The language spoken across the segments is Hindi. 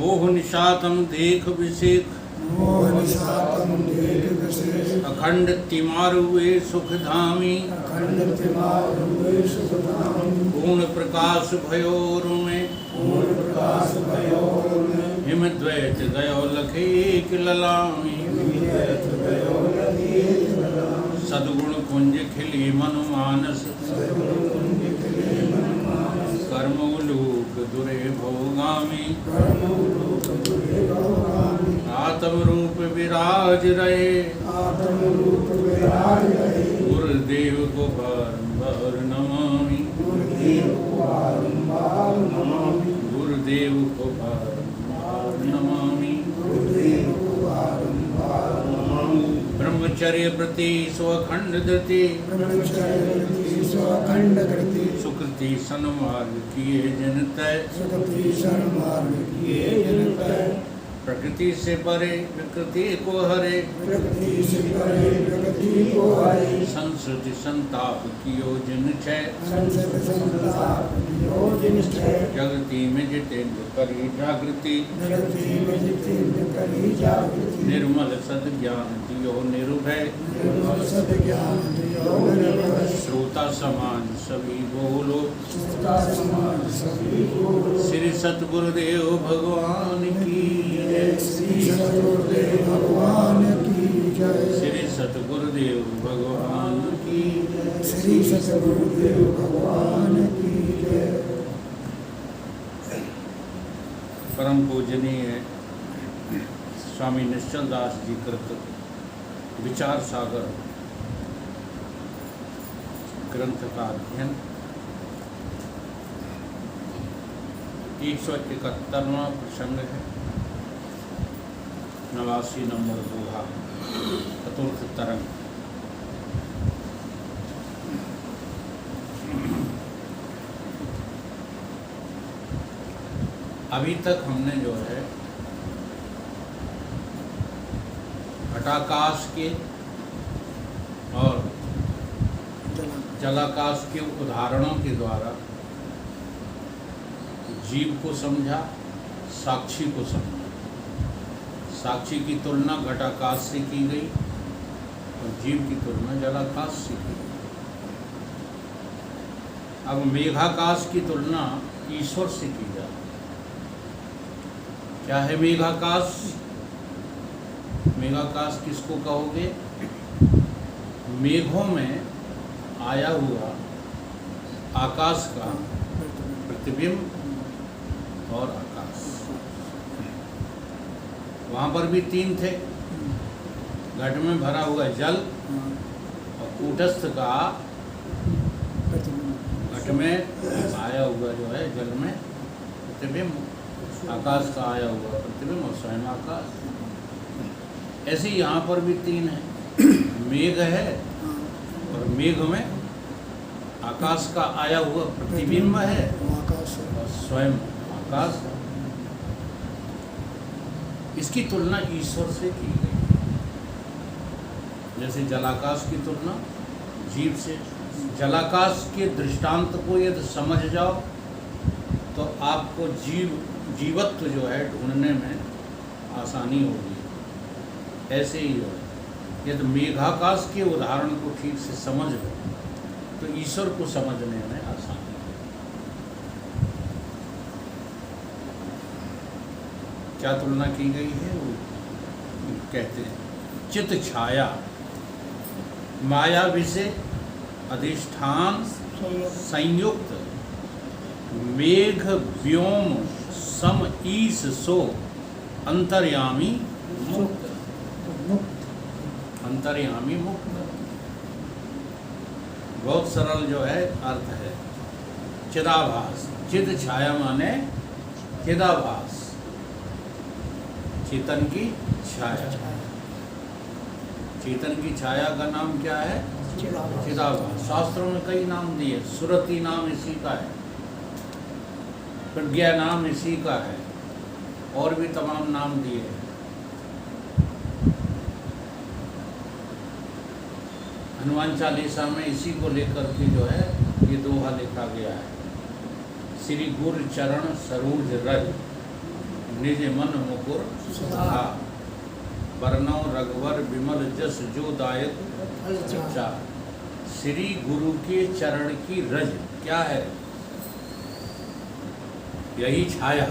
मोह निशातम देख विषेक अखंड तिमारुए सुखधामी पूर्ण प्रकाश भयोर में हिम द्वैत गयो लखे ललामी सद्गुण कुंज खिली मनु मानस कर्मोलोक दुरे भोगामी आत्म रूप विराज रहे गुरुदेव को बारंबार नमामि गुरुदेव को बारंबार नमामि ब्रह्मचर्य प्रति स्वखंड धृति सुकृति सन्मार्ग किए जनतय प्रकृति से परे विकृति को हरे संस्कृति संताप कियो जिन छय जगति में जितेंद्र करी जागृति निर्मल सद ज्ञान दियो निरुभय श्रोता समान सभी बोलो श्री सतगुरुदेव भगवान की श्री सतगुरुदेव भगवान की श्री सतगुरुदेव भगवान की श्री सतगुरुदेव भगवान की जय। परम पूजनीय स्वामी निश्चल दास जी कृत विचार सागर ग्रंथ का अध्ययन 171वां प्रसंग है। 89 नंबर दोहा चतुर्थ तरंग। अभी तक हमने जो है घटाकाश के और जलाकाश के उदाहरणों के द्वारा जीव को समझा, साक्षी को समझा। साक्षी की तुलना घटाकाश से की गई और जीव की तुलना जलाकाश से की गई। अब मेघाकाश की तुलना ईश्वर से की जाए। क्या है मेघाकाश? मेघाकाश किसको कहोगे? मेघों में आया हुआ आकाश का प्रतिबिंब और आकाश। वहाँ पर भी 3 थे। घट में भरा हुआ जल और कूटस्थ का घट में आया हुआ जो है जल में प्रतिबिंब, आकाश का आया हुआ प्रतिबिंब और स्वयं आकाश। ऐसे यहाँ पर भी 3 है। मेघ है और मेघ में आकाश का आया हुआ प्रतिबिंब है और स्वयं आकाश। इसकी तुलना ईश्वर से की गई। जैसे जलाकाश की तुलना जीव से। जलाकाश के दृष्टांत को यदि समझ जाओ तो आपको जीवत्व जो है ढूंढने में आसानी होगी। ऐसे ही हो, यदि मेघाकाश के उदाहरण को ठीक से समझ लो तो ईश्वर को समझने में आसानी है। क्या तुलना की गई है? वो कहते हैं चित छाया माया विषय अधिष्ठान संयुक्त मेघ व्योम सम ईश सो अंतर्यामी मुक्त। अंतर्यामी मुक्त बहुत सरल जो है अर्थ है। चिदाभास, चिद छाया माने चिदाभास, चेतन की छाया। चेतन की छाया का नाम क्या है? चिदाभास। शास्त्रों में कई नाम दिए। सुरति नाम इसी का है, प्रज्ञा नाम इसी का है, और भी तमाम नाम दिए हैं। हनुमान चालीसा में इसी को लेकर के जो है ये दोहा लिखा गया है। श्री गुरु चरण सरोज रज निज मन मुकुर सुधार, बरनौ रघुवर विमल जस जो दायक चार। श्री गुरु के चरण की रज क्या है? यही छाया।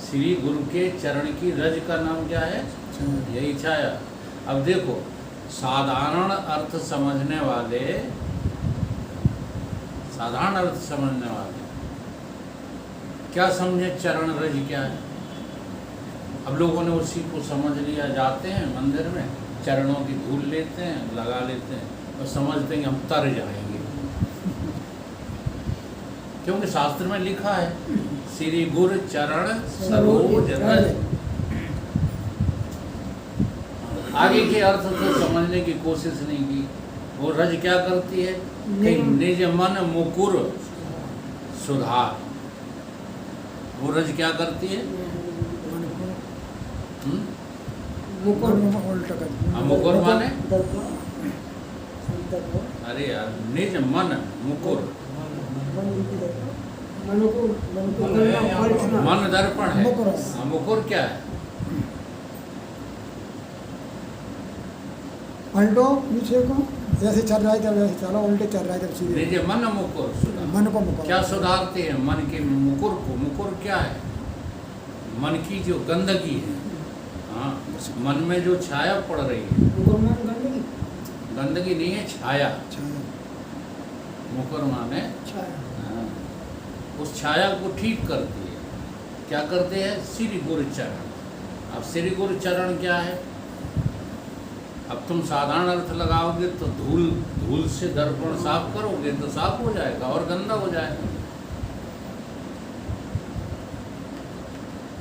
श्री गुरु के चरण की रज का नाम क्या है? यही छाया। अब देखो, साधारण अर्थ समझने वाले क्या समझे चरण रज क्या है? अब लोगों ने उसी को समझ लिया, जाते हैं मंदिर में, चरणों की धूल लेते हैं, लगा लेते हैं और समझते हैं कि हम तर जाएंगे, क्योंकि शास्त्र में लिखा है श्री गुरु चरण सरोज रज। आगे के अर्थ को समझने की कोशिश नहीं की। वो रज क्या करती है कि निज मन मुकुर सुधार। वो रज क्या करती है? मुकुर माने, अरे यार, निज मन मुकुर, मन दर्पण है। मुकुर क्या है? पलटो पीछे को, जैसे चल रहा है जब वैसे चलो, उल्टे चल रहा है जब सीधे। निज मन मुकुर सुधार। मन को मुकुर क्या सुधारते हैं? मन के मुकुर को। मुकुर क्या है? मन की जो गंदगी है, हाँ, मन में जो छाया पड़ रही है, गंदगी नहीं है, छाया। मुकुर माने हाँ, उस छाया को ठीक करती है। क्या करते हैं? श्री गुरु चरण। अब श्री गुरु चरण क्या है? अब तुम साधारण अर्थ लगाओगे तो धूल से दर्पण साफ करोगे तो साफ हो जाएगा और गंदा हो जाएगा।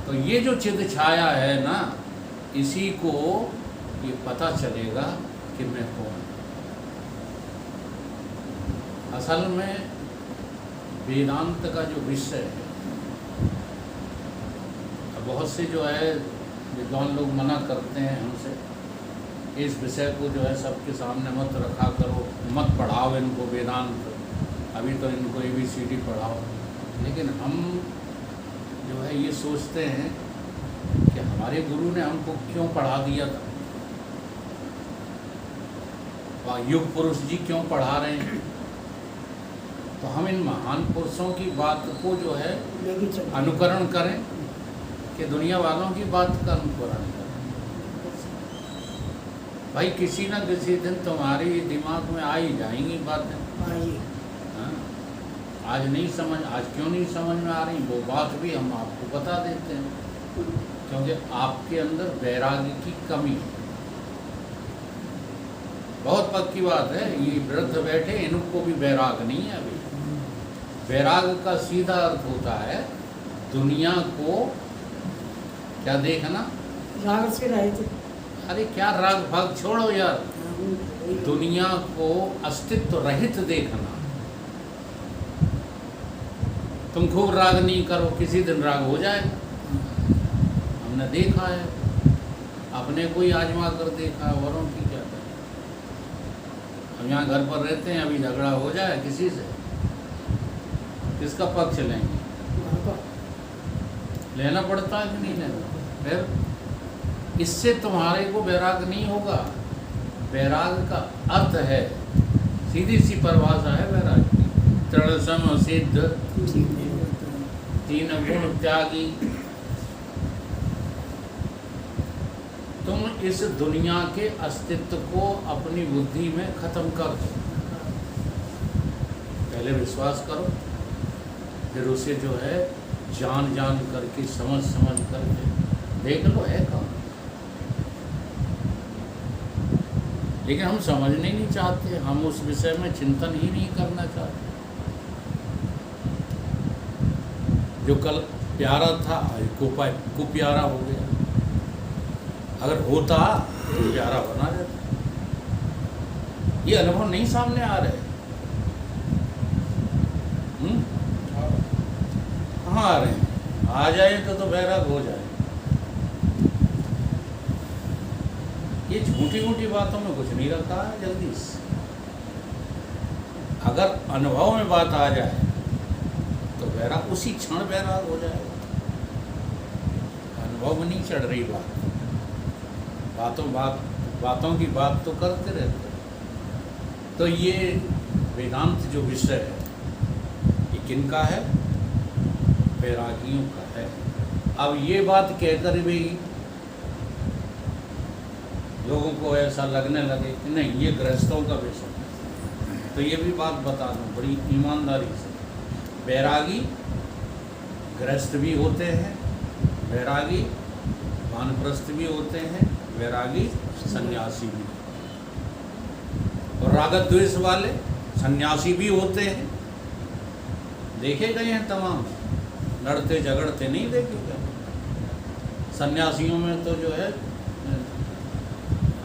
तो ये जो चिद छाया है ना, इसी को ये पता चलेगा कि मैं कौन। असल में वेदांत का जो विषय है, बहुत से जो है विद्वान लोग मना करते हैं हमसे, इस विषय को जो है सबके सामने मत रखा करो, मत पढ़ाओ इनको वेदांत, अभी तो इनको ABCD पढ़ाओ। लेकिन हम जो है ये सोचते हैं कि हमारे गुरु ने हमको क्यों पढ़ा दिया था, वह युग पुरुष जी क्यों पढ़ा रहे हैं। तो हम इन महान पुरुषों की बात को जो है अनुकरण करें कि दुनिया वालों की बात का अनुकरण करें। भाई किसी ना किसी दिन तुम्हारे दिमाग में आ ही जाएंगी बातें। हाँ, आज नहीं समझ, आज क्यों नहीं समझ में आ रही वो बात भी हम आपको बता देते हैं, क्योंकि आपके अंदर वैराग्य की कमी है। बहुत पक्की बात है, ये वृद्ध बैठे, इनको भी वैराग नहीं है अभी। वैराग का सीधा अर्थ होता है दुनिया को क्या देखना, राग से रहित। अरे क्या राग भाग छोड़ो यार, दुनिया को अस्तित्व रहित देखना। तुम खूब राग नहीं करो, किसी दिन राग हो जाएगा। हमने देखा है, अपने को ही आजमा कर देखा, औरों की क्या करें। हम यहाँ घर पर रहते हैं, अभी झगड़ा हो जाए किसी से, किसका पक्ष लेंगे? लेना पड़ता है कि नहीं लेना? फिर इससे तुम्हारे को वैराग नहीं होगा। वैराग का अर्थ है, सीधी सी परिभाषा है वैराग की, तृण सम सिद्ध तीन गुण त्यागी। तुम इस दुनिया के अस्तित्व को अपनी बुद्धि में खत्म कर दो। पहले विश्वास करो, फिर उसे जो है जान जान करके, समझ समझ करके देख लो है कहाँ। लेकिन हम समझने नहीं चाहते, हम उस विषय में चिंतन ही नहीं करना चाहते। जो कल प्यारा था को प्यारा हो गया, अगर होता तो प्यारा बना रहता। ये अनुभव नहीं सामने आ रहे। कहाँ आ रहे हैं? आ जाए तो वैराग हो जाए। ये झूठी मूठी बातों में कुछ नहीं रखा है जल्दी से। अगर अनुभव में बात आ जाए तो वैराग उसी क्षण वैराग हो जाएगा। अनुभव में नहीं चढ़ रही बातों की बात तो करते रहते हैं। तो ये वेदांत जो विषय है ये किनका है? वैरागियों का है। अब ये बात कहकर भी लोगों को ऐसा लगने लगे कि नहीं ये गृहस्थों का विषय है, तो ये भी बात बता दूं बड़ी ईमानदारी से, वैरागी गृहस्थ भी होते हैं, वैरागी वानप्रस्थ भी होते हैं, वैरागी सन्यासी भी, और रागत द्वेष वाले सन्यासी भी होते हैं। देखे गए हैं तमाम, लड़ते झगड़ते नहीं देखे गए। सन्यासियों में तो जो है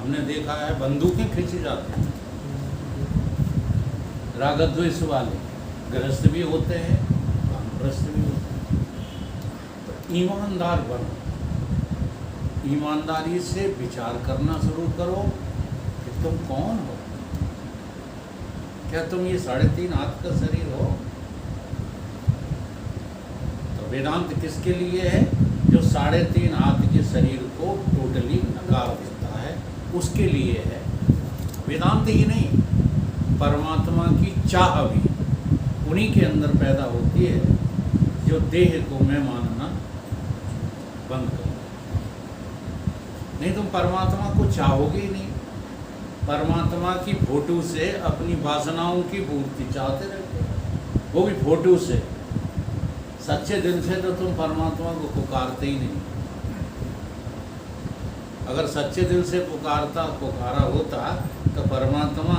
हमने देखा है बंदूकें खींची जाती हैं। रागत द्वेष वाले गृहस्थ भी होते हैं, वानप्रस्थ भी होते हैं। तो ईमानदार बनो, ईमानदारी से विचार करना शुरू करो कि तुम कौन हो। क्या तुम ये 3.5 हाथ का शरीर हो? तो वेदांत किसके लिए है? जो 3.5 हाथ के शरीर को टोटली नकार देता है, उसके लिए है। वेदांत ही नहीं, परमात्मा की चाह भी उन्हीं के अंदर पैदा होती है जो देह को मैं मानना बंद कर। नहीं तुम परमात्मा को चाहोगे ही नहीं। परमात्मा की फोटो से अपनी वासनाओं की पूर्ति चाहते रहते हो, वो भी फोटो से। सच्चे दिल से तो तुम परमात्मा को पुकारते ही नहीं। अगर सच्चे दिल से पुकारा होता तो परमात्मा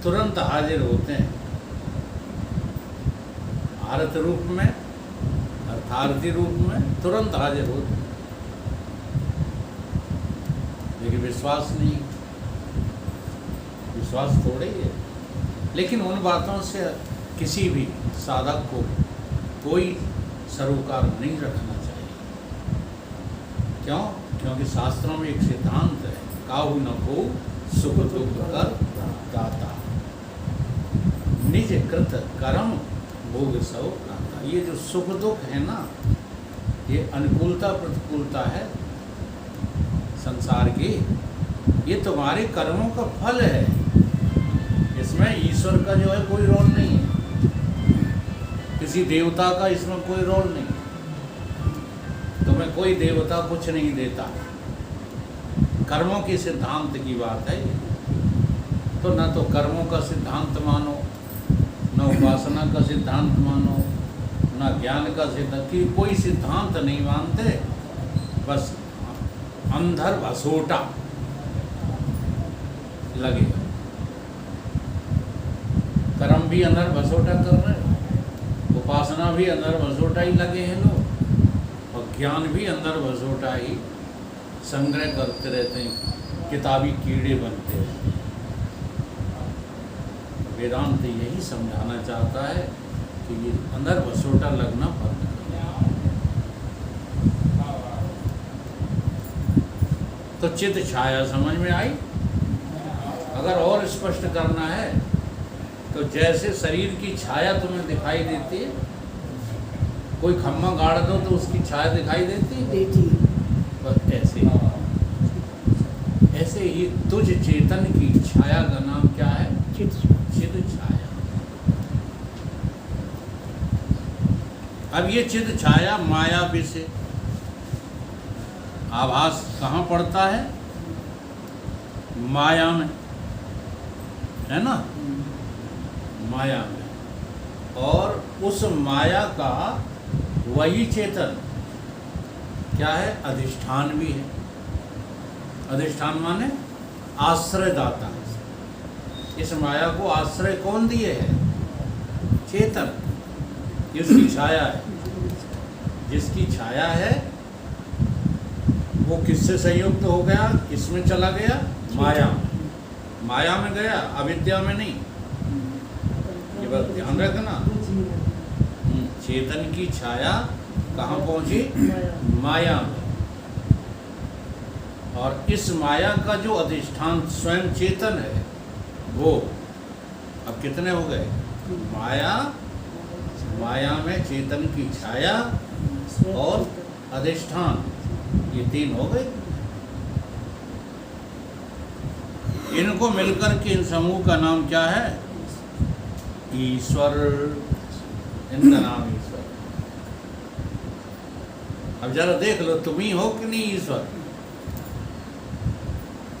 तुरंत हाजिर होते हैं, आरत रूप में, अर्थार्थी रूप में तुरंत हाजिर होते हैं। लेकिन विश्वास नहीं, विश्वास थोड़े ही है। लेकिन उन बातों से किसी भी साधक को कोई सरोकार नहीं रखना चाहिए। क्यों? क्योंकि शास्त्रों में एक सिद्धांत है, काहू न को सुख दुख कर दाता, निज कृत कर्म भोग सौ दाता। ये जो सुख दुख है ना, ये अनुकूलता प्रतिकूलता है संसार की, ये तुम्हारे कर्मों का फल है। इसमें ईश्वर का जो है कोई रोल नहीं है, किसी देवता का इसमें कोई रोल नहीं। तुम्हें कोई देवता कुछ नहीं देता। कर्मों के सिद्धांत की बात है ये। तो न तो कर्मों का सिद्धांत मानो, न उपासना का सिद्धांत मानो, न ज्ञान का सिद्धांत की कोई सिद्धांत नहीं मानते। बस अंधर भसोटा लगे, कर्म भी अंदर भसोटा कर रहे हैं, उपासना भी अंदर भसोटा ही लगे हैं लोग, और ज्ञान भी अंदर भसोटा ही संग्रह करते रहते हैं, किताबी कीड़े बनते हैं। वेदांत यही समझाना चाहता है कि ये अंदर भसोटा लगना बंद करो। तो चित्त छाया समझ में आई? अगर और स्पष्ट करना है तो जैसे शरीर की छाया तुम्हें दिखाई देती है, कोई खम्मा गाड़ दो तो उसकी छाया दिखाई देती है, बस ऐसे ही तुझ चेतन की छाया का नाम क्या है? चिद छाया। अब ये चिद छाया माया विषय आभास कहाँ पड़ता है? माया में, है ना? माया में। और उस माया का वही चेतन क्या है? अधिष्ठान भी है। अधिष्ठान माने आश्रयदाता। इस माया को आश्रय कौन दिए है? चेतन। जिसकी छाया है, जिसकी छाया है वो किससे संयुक्त हो गया? किसमें चला गया? माया में। माया में गया, अविद्या में नहीं। ये बात ध्यान रखना। चेतन की छाया कहाँ पहुंची? माया में। और इस माया का जो अधिष्ठान स्वयं चेतन है, वो अब कितने हो गए? माया में चेतन की छाया और अधिष्ठान ये 3 हो गए। इनको मिलकर के इन समूह का नाम क्या है? ईश्वर। इनका नाम ईश्वर। अब जरा देख लो, तुम ही हो कि नहीं ईश्वर?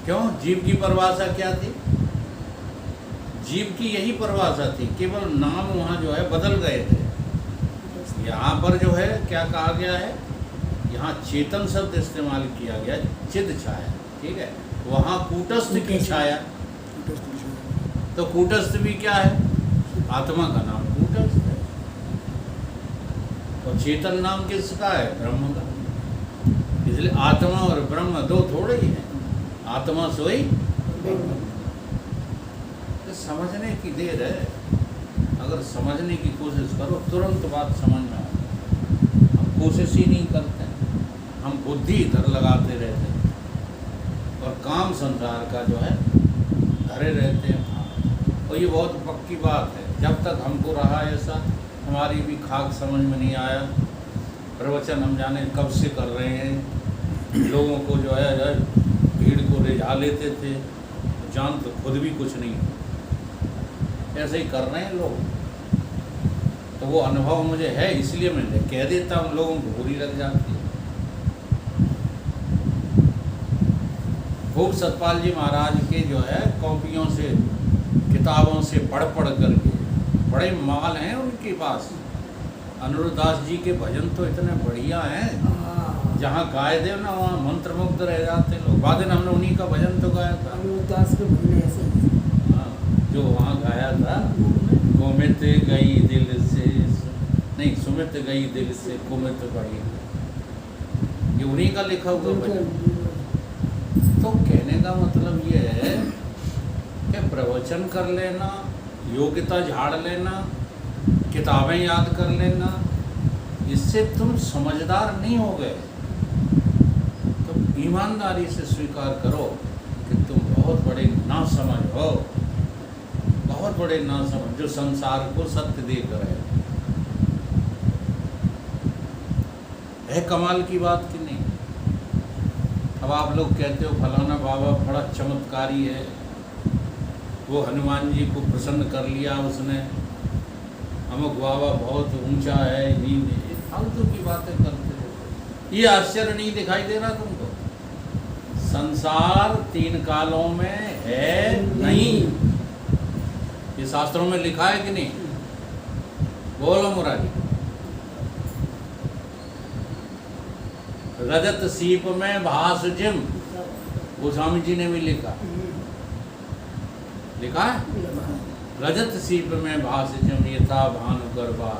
क्यों? जीव की परिभाषा क्या थी? जीव की यही परिभाषा थी, केवल नाम वहाँ जो है बदल गए थे। यहाँ पर जो है क्या कहा गया है? यहाँ चेतन शब्द इस्तेमाल किया गया, चिद छाया, ठीक है। वहाँ कूटस्थ की छाया। तो कूटस्थ भी क्या है? आत्मा का नाम कूटस्थ है। और चेतन नाम किसका है? ब्रह्म का। इसलिए आत्मा और ब्रह्म दो थोड़े ही हैं। आत्मा सोई तो समझने की देर है। अगर समझने की कोशिश करो तुरंत बात समझ में आए। हम कोशिश ही नहीं करते, हम बुद्धि इधर लगाते रहते हैं और काम संसार का जो है धरे रहते हैं। और ये बहुत पक्की बात है, जब तक हमको रहा ऐसा, हमारी भी खाक समझ में नहीं आया। प्रवचन हम जाने कब से कर रहे हैं, लोगों को जो है भीड़ को रिझा लेते थे, जान तो खुद भी कुछ नहीं, ऐसे ही कर रहे हैं लोग। तो वो अनुभव मुझे है, इसलिए मैं कह देता हूँ, लोगों को बुरी लग जाती है। खूब सतपाल जी महाराज के जो है कॉपियों से, किताबों से पढ़ करके बड़े माल हैं उनके पास। अनिरुद्ध दास जी के भजन तो इतने बढ़िया हैं, जहाँ गाए दे ना वहाँ मंत्रमुग्ध रह जाते लोग। बाद में हमने उन्हीं का भजन तो गाया था, अनिरुद्ध दास के भजन ऐसे। हाँ, जो वहाँ गाया था, कुमित गई दिल से, नहीं सुमित गई दिल से कुमित बढ़ी, ये उन्हीं का लिखा हुआ भजन। तो कहने का मतलब ये है कि प्रवचन कर लेना, योग्यता झाड़ लेना, किताबें याद कर लेना, इससे तुम समझदार नहीं हो गए। तुम ईमानदारी से स्वीकार करो कि तुम बहुत बड़े नासमझ हो, बहुत बड़े नासमझ, जो संसार को सत्य देख रहे हो। है कमाल की बात कि नहीं? अब आप लोग कहते हो फलाना बाबा बड़ा चमत्कारी है, वो हनुमान जी को प्रसन्न कर लिया उसने, अमुक बाबा बहुत ऊंचा है, ये फालतू की बातें करते हो। ये आश्चर्य नहीं दिखाई दे रहा तुमको? संसार 3 कालों में है नहीं, ये शास्त्रों में लिखा है कि नहीं? बोलो मुरारी। रजत सीप में भास जिम, गोस्वामी जी ने भी लिखा है। रजत सीप में भास जिम यथा भानु गर्भा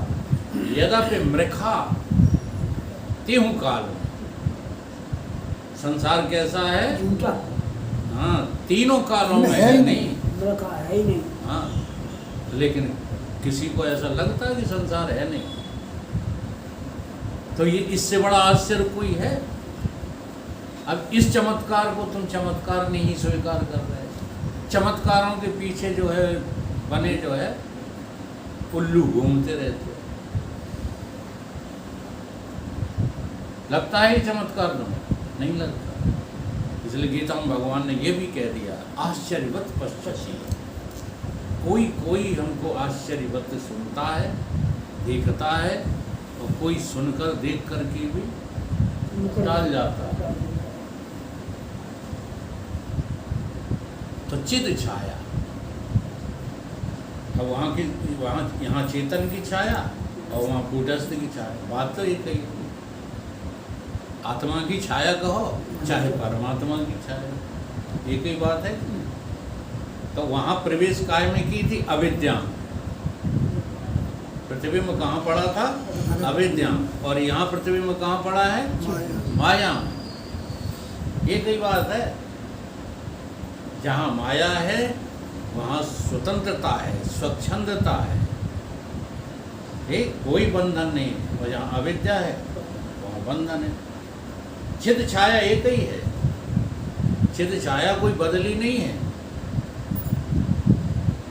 यद्यपि मृखा तिहु काल। संसार कैसा है? झूठा। हाँ, 3 कालों में है नहीं, मृखा है ही नहीं। हाँ, लेकिन किसी को ऐसा लगता है कि संसार है नहीं। तो ये इससे बड़ा आश्चर्य कोई है? अब इस चमत्कार को तुम चमत्कार नहीं स्वीकार कर रहे। चमत्कारों के पीछे जो है बने जो है उल्लू घूमते रहते। लगता है ये चमत्कार तुम्हें? नहीं लगता। इसलिए गीता में भगवान ने ये भी कह दिया, आश्चर्यवत पश्यति। कोई हमको आश्चर्यवत सुनता है, देखता है, और कोई सुनकर देख कर के भी टाल जाता है। तो चिद छाया, अब यहाँ चेतन की छाया और वहाँ कूटस्थ की छाया, बात तो एक ही। आत्मा की छाया कहो चाहे परमात्मा की छाया, एक ही बात है। तो वहाँ प्रवेश काय में की थी? अविद्या। पृथ्वी में कहाँ पड़ा था? अविद्या। और यहाँ पृथ्वी में कहाँ पड़ा है? माया। एक ही बात है। जहाँ माया है वहाँ स्वतंत्रता है, स्वच्छंदता है, ठीक, कोई बंधन नहीं। और जहाँ अविद्या है वहाँ बंधन है। चिद छाया एक ही है, चिद छाया कोई बदली नहीं है।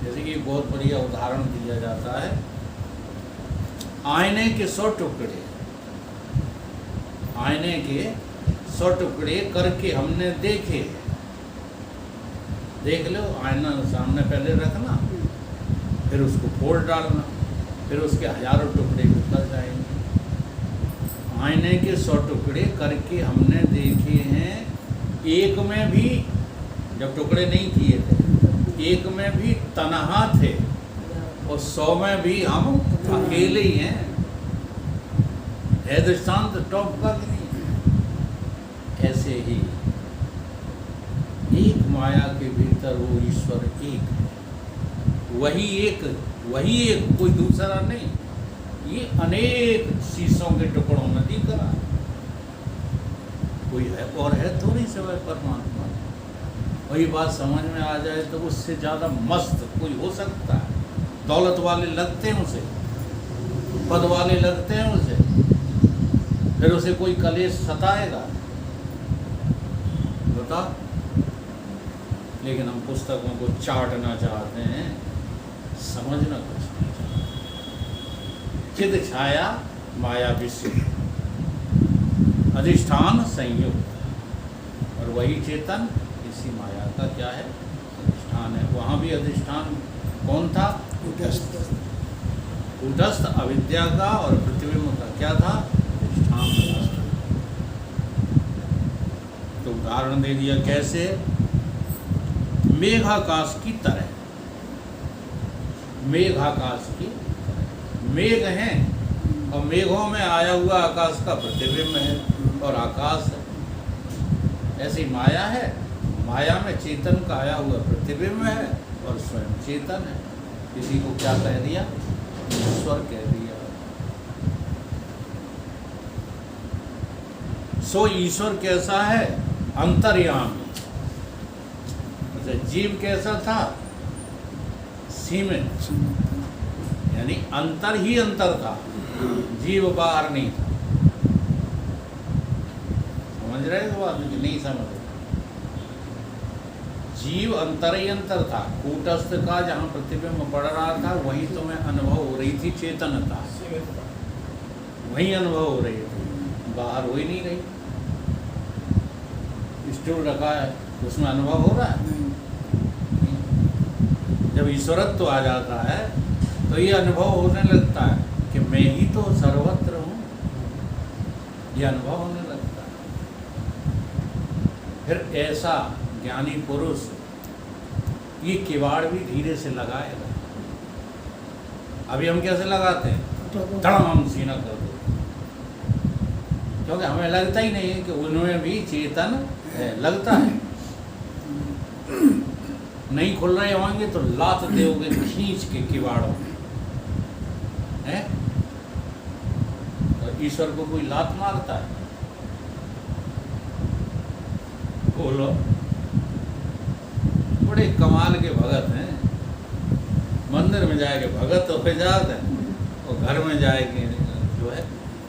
जैसे कि बहुत बढ़िया उदाहरण दिया जाता है, आईने के 100 टुकड़े, आईने के 100 टुकड़े करके हमने देखे। देख लो, आईना सामने पहले रखना, फिर उसको फोड़ डालना, फिर उसके हजारों टुकड़े निकल जाएंगे। आईने के 100 टुकड़े करके हमने देखे हैं, एक में भी जब टुकड़े नहीं किए थे, एक में भी तन्हा थे और 100 में भी हम अकेले ही हैं। है दृष्टांत टॉप का कि नहीं? ऐसे ही एक माया के भीतर वो ईश्वर एक है, वही एक, कोई दूसरा नहीं। ये अनेक शीशों के टुकड़ों में दिख रहा है, कोई है और है थोड़ी सिवाय परमात्मा। वही बात समझ में आ जाए तो उससे ज़्यादा मस्त कोई हो सकता है? दौलत वाले लगते हैं उसे, पद वाले लगते हैं उसे, फिर उसे कोई कलेश सताएगा? बता। लेकिन हम पुस्तकों को चाटना चाहते हैं, समझना कुछ नहीं चाहते। चिद छाया माया विषय, अधिष्ठान संयुक्त, और वही चेतन इसी माया का क्या है? अधिष्ठान है। वहाँ भी अधिष्ठान कौन था? कूटस्थ अविद्या का और प्रतिबिंब का क्या था? अधिष्ठान था। तो उदाहरण दे दिया कैसे? मेघाकाश की तरह। मेघाकाश की तरह मेघ हैं और मेघों में आया हुआ आकाश का प्रतिबिंब है और आकाश है। ऐसी माया है, माया में चेतन का आया हुआ प्रतिबिंब है और स्वयं चेतन है। किसी को क्या कह दिया? ईश्वर कह दिया। सो ईश्वर कैसा है? अंतर्यामी। जीव कैसा था? सीमित, यानी अंतर ही अंतर था, जीव बाहर नहीं था। समझ रहे हो बात? नहीं समझ रहे? जीव अंतर ही अंतर था। कूटस्थ का जहाँ प्रतिबिंब पड़ रहा था वहीं तुम्हें अनुभव हो रही थी चेतनता, वहीं अनुभव हो रही थी, बाहर हो ही नहीं रही। स्टूल रखा है, उसमें अनुभव हो रहा है? जब ईश्वरत्व आ जाता है तो ये अनुभव होने लगता है कि मैं ही तो सर्वत्र हूँ, ये अनुभव होने लगता है। फिर ऐसा ज्ञानी पुरुष ये किवाड़ भी धीरे से लगाएगा। अभी हम कैसे लगाते हैं? धड़म हम सीना कर दो, क्योंकि हमें लगता ही नहीं है कि उनमें भी चेतन है। लगता है नहीं खुल रहे होंगे तो लात दोगे खींच के किवाड़ों में, है? तो ईश्वर को कोई लात मारता है? बोलो। बड़े कमाल के भगत हैं, मंदिर में जाके भगत तो हो जाते हैं और घर में जाके जो है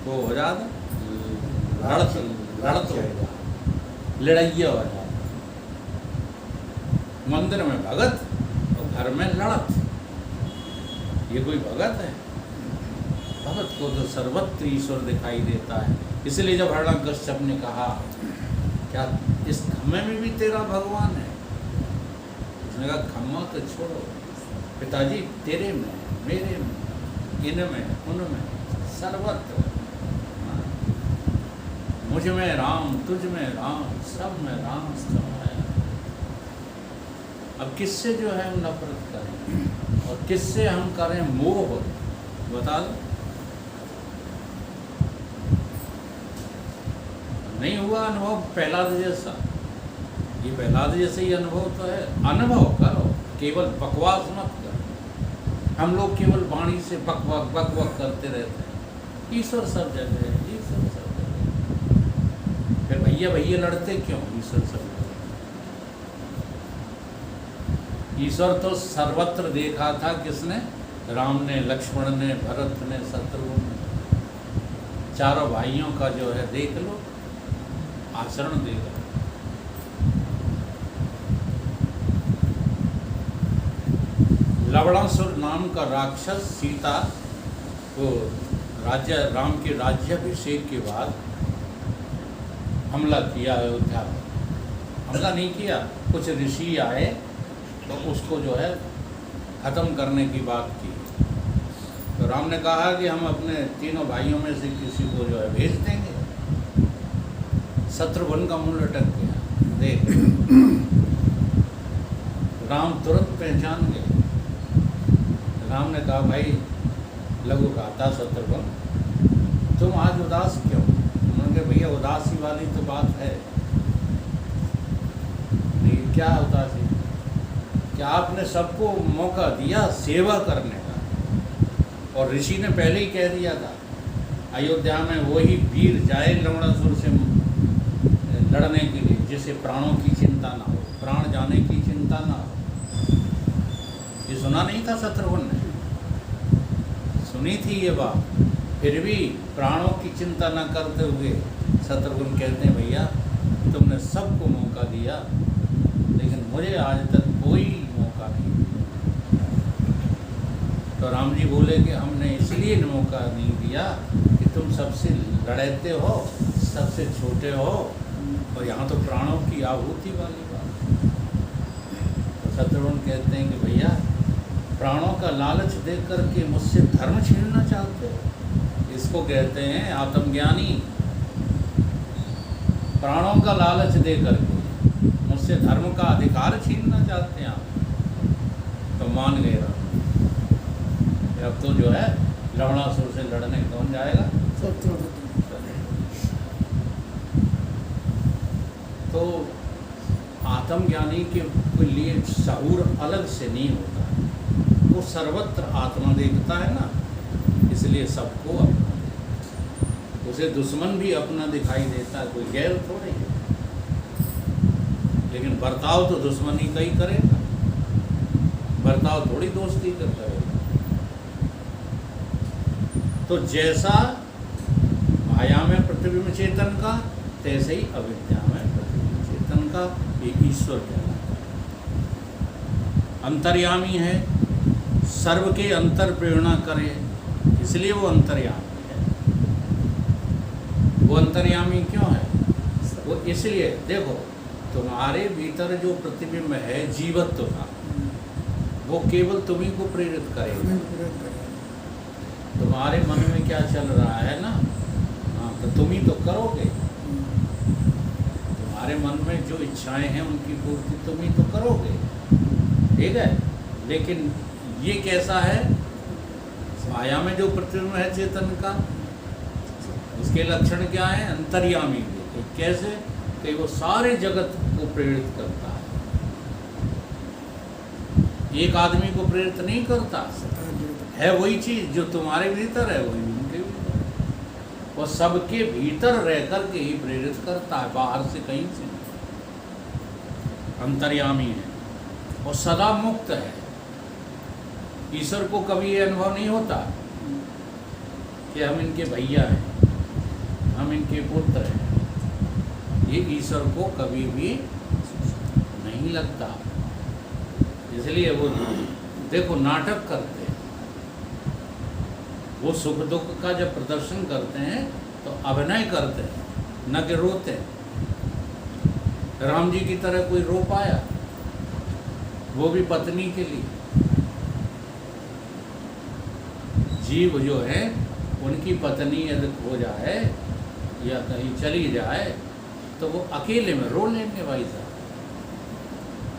वो हो जाता, लड़त हो जाता, लड़ैया हो जाता। मंदिर में भगत और घर में लड़त, ये कोई भगत है? भगत को तो सर्वत्र ईश्वर दिखाई देता है। इसलिए जब हिरण्यकश्यप ने कहा क्या इस खम्मे में भी तेरा भगवान है? उसने कहा खम्मा तो छोड़ो पिताजी, तेरे में, मेरे में, इनमें, उनमें, सर्वत्र। मुझ में राम, तुझ में राम, सब में राम समाया। अब किससे जो है हम नफरत करें और किससे हम करें मोह? बता दो। नहीं हुआ अनुभव प्रहलाद जैसा? ये प्रहलाद जैसे ही अनुभव तो है। अनुभव करो, केवल बकवास मत करो। हम लोग केवल वाणी से बक बक करते रहते हैं। ईश्वर सब जगह है, ईश्वर सब जगह। फिर भैया भैया लड़ते क्यों? ईश्वर सब जगह। ईश्वर तो सर्वत्र देखा था। किसने? राम ने, लक्ष्मण ने, भरत ने, शत्रुघ्न ने, चारों भाइयों का जो है देख लो, आचरण देख लो। लवणासुर नाम का राक्षस सीता को राम के राज्याभिषेक के बाद हमला किया अयोध्या पर। हमला नहीं किया, कुछ ऋषि आए तो उसको जो है ख़त्म करने की बात की। तो राम ने कहा कि हम अपने तीनों भाइयों में से किसी को जो है भेज देंगे। शत्रुघ्न का मुंह लटक गया। देख, राम तुरंत पहचान गए। राम ने कहा, भाई लघु भ्राता शत्रुघ्न, तुम आज उदास क्यों? उन्होंने कहा, भैया उदासी वाली तो बात है नहीं। क्या उदासी? कि आपने सबको मौका दिया सेवा करने का, और ऋषि ने पहले ही कह दिया था अयोध्या में वही वीर जाए लवणासुर से लड़ने के लिए जिसे प्राणों की चिंता ना हो, प्राण जाने की चिंता ना हो। ये सुना नहीं था शत्रुघ्न ने? सुनी थी ये बात, फिर भी प्राणों की चिंता न करते हुए शत्रुघ्न कहते हैं, भैया तुमने सबको मौका दिया लेकिन मुझे आज तक कोई मौका नहीं दिया। तो राम जी बोले कि हमने इसलिए मौका नहीं दिया कि तुम सबसे लड़ते हो, सबसे छोटे हो, और यहाँ तो प्राणों की आहुति वाली बात। तो शत्रुघ्न कहते हैं कि भैया प्राणों का लालच देख करके मुझसे धर्म छीनना चाहते हो? इसको कहते हैं आत्मज्ञानी। प्राणों का लालच दे करके मुझसे धर्म का अधिकार छीनना चाहते हैं आप? तो मान गए राम। अब तो जो है लवणासुर से लड़ने कौन जाएगा? तो आत्मज्ञानी के लिए शऊर अलग से नहीं होता, वो सर्वत्र आत्मा देखता है ना, इसलिए सबको अपना देखता। उसे दुश्मन भी अपना दिखाई देता है, कोई गैर थोड़ी है। लेकिन बर्ताव तो दुश्मनी का ही करेगा, बर्ताव थोड़ी दोस्ती का करेगा। तो जैसा माया में प्रतिबिंब चेतन का, तैसे ही अविद्या में प्रतिबिंब चेतन का ये ईश्वर कहलाता है। अंतर्यामी है, सर्व के अंतर प्रेरणा करे, इसलिए वो अंतर्यामी है। वो अंतर्यामी क्यों है? वो इसलिए, देखो तुम्हारे भीतर जो प्रतिबिंब है जीवत्व का, वो केवल तुम्ही को प्रेरित करेगा। तुम्हारे मन में क्या चल रहा है ना, हाँ, तो तुम ही तो करोगे। तुम्हारे मन में जो इच्छाएं हैं उनकी पूर्ति तुम ही तो करोगे, ठीक है। लेकिन ये कैसा है? माया में जो प्रतिबिंब है चेतन का, उसके लक्षण क्या है? अंतर्यामी। कैसे? कि वो सारे जगत को प्रेरित करता है, एक आदमी को प्रेरित नहीं करता है। वही चीज़ जो तुम्हारे भीतर है वही उनके भीतर, वो सबके भीतर रह कर के ही प्रेरित करता है, बाहर से कहीं से। अंतर्यामी है और सदा मुक्त है। ईश्वर को कभी ये अनुभव नहीं होता कि हम इनके भैया हैं, हम इनके पुत्र हैं। ये ईश्वर को कभी भी नहीं लगता। इसलिए वो देखो नाटक करते हैं, वो सुख दुख का जब प्रदर्शन करते हैं तो अभिनय करते हैं, न कि रोते हैं। राम जी की तरह कोई रो पाया? वो भी पत्नी के लिए। जीव जो है उनकी पत्नी यदि हो जाए या कहीं चली जाए तो वो अकेले में रो लेंगे भाई साहब,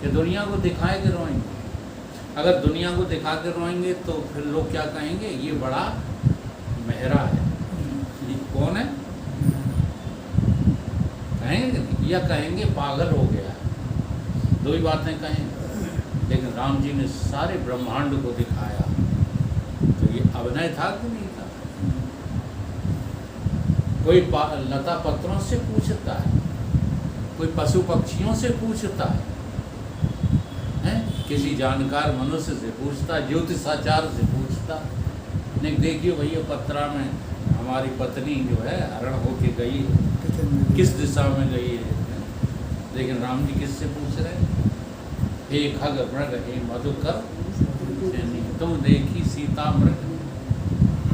कि दुनिया को दिखाए के रोएंगे। अगर दुनिया को दिखा के रोएंगे तो फिर लोग क्या कहेंगे? ये बड़ा मेहरा है। ये कौन है कहेंगे नहीं, या कहेंगे पागल हो गया। दो ही बातें कहेंगे। लेकिन राम जी ने सारे ब्रह्मांड को दिखाया, तो ये अभिनय था कि नहीं था? कोई लता पत्रों से पूछता है, कोई पशु पक्षियों से पूछता है, किसी जानकार मनुष्य से पूछता, ज्योतिषाचार्य से पूछता। नहीं देखिए भैया पत्रा में हमारी पत्नी जो है हरण होके गई, किस दिशा में गई है? लेकिन राम जी किससे पूछ रहे? हे खग मृग हे मधुकर तुम देखी सीता मृग।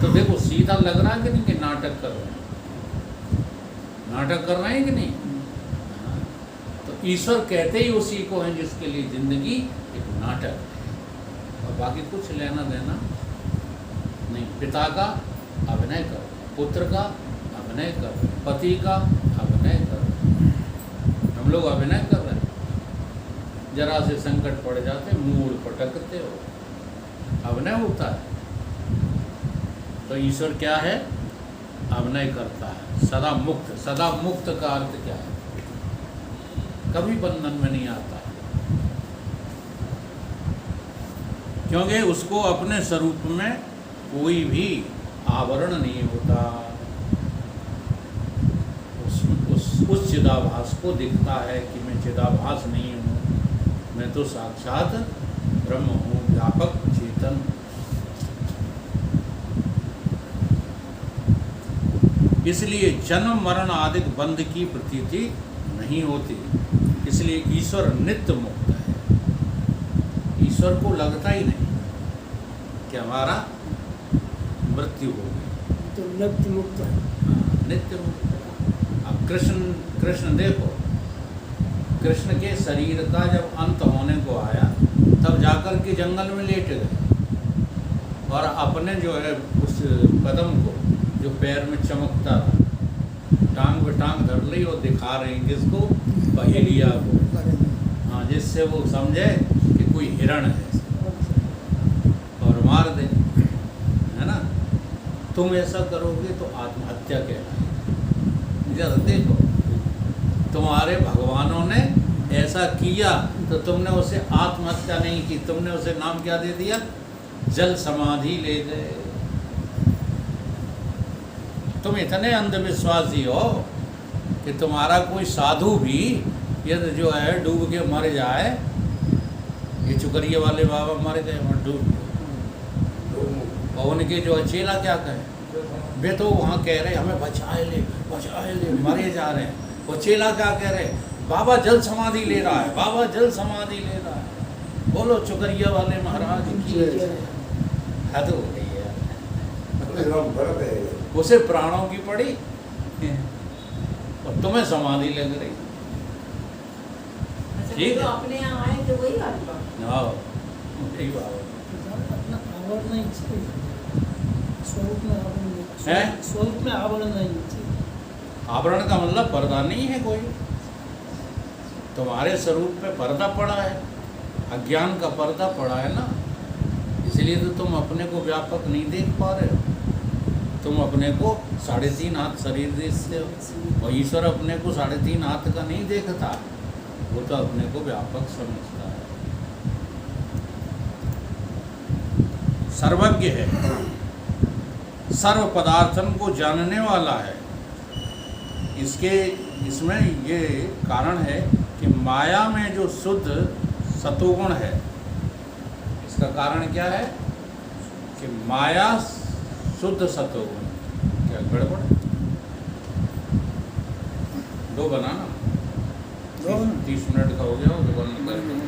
तो देखो सीता लग रहा है कि नहीं कि नाटक कर रहे हैं? नाटक कर रहे हैं कि नहीं? ईश्वर कहते ही उसी को हैं जिसके लिए जिंदगी एक नाटक है और बाकी कुछ लेना देना नहीं। पिता का अभिनय करो, पुत्र का अभिनय करो, पति का अभिनय करो। हम लोग अभिनय कर रहे हैं, जरा से संकट पड़ जाते मूड पटकते हो, अभिनय होता है। तो ईश्वर क्या है? अभिनय करता है, सदा मुक्त। सदा मुक्त का अर्थ क्या है? कभी बंधन में नहीं आता है, क्योंकि उसको अपने स्वरूप में कोई भी आवरण नहीं होता। उस चिदाभास को दिखता है कि मैं चिदाभास नहीं हूँ, मैं तो साक्षात ब्रह्म हूँ, व्यापक चेतन। इसलिए जन्म मरण आदि बंध की प्रतीति नहीं होती। इसलिए ईश्वर नित्य मुक्त है। ईश्वर को लगता ही नहीं कि हमारा मृत्यु हो गई। तो नित्य मुक्त है। नित्य मुक्त। अब कृष्ण देखो, कृष्ण के शरीर का जब अंत होने को आया तब जाकर के जंगल में लेट गए और अपने जो है उस कदम को जो पैर में चमकता था, टांग पे टांग धर ली और दिखा रहे हैं किसको? बहेलिया को। हाँ, जिससे वो समझे कि कोई हिरण है और मार दे, है ना। तुम ऐसा करोगे तो आत्महत्या कहलाएगी। जरा देखो, तुम्हारे भगवानों ने ऐसा किया तो तुमने उसे आत्महत्या नहीं की, तुमने उसे नाम क्या दे दिया? जल समाधि ले गए। तुम इतने अंधविश्वासी हो कि तुम्हारा कोई साधु भी यदि जो है डूब के मर जाए, ये चुकरिया वाले बाबा मर गए वहाँ डूब के, और उनके जो चेला क्या कहे, वे तो वहाँ कह रहे हमें बचाए ले मरे जा रहे हैं। वो चेला क्या कह रहे, बाबा जल समाधि ले रहा है, बाबा जल समाधि ले रहा है। बोलो चुकरिया वाले महाराज की हद हो गई है। उसे प्राणों की पड़ी और तुम्हें समाधि लग रही। ठीक है, अपने यहाँ आए तो वही बात। हाँ, यही बात अपना आवरण नहीं चाहिए, स्वरूप में आवरण नहीं, है। स्वरूप में आवरण नहीं चाहिए। आवरण का मतलब पर्दा नहीं है कोई। तुम्हारे स्वरूप पे पर्दा पड़ा है, अज्ञान का पर्दा पड़ा है ना, इसलिए तो तुम अपने को व्यापक नहीं देख पा रहे हो। तुम अपने को 3.5 हाथ शरीर देखते हो और ईश्वर अपने को 3.5 हाथ का नहीं देखता, वो तो अपने को व्यापक समझता है, सर्वज्ञ है, सर्व पदार्थन को जानने वाला है। इसमें ये कारण है कि माया में जो शुद्ध सतोगुण है, इसका कारण क्या है कि माया शुद्ध सतोगुण। क्या गड़बड़? 2 बनाना, 30 मिनट का हो गया हो तो बंद कर दो।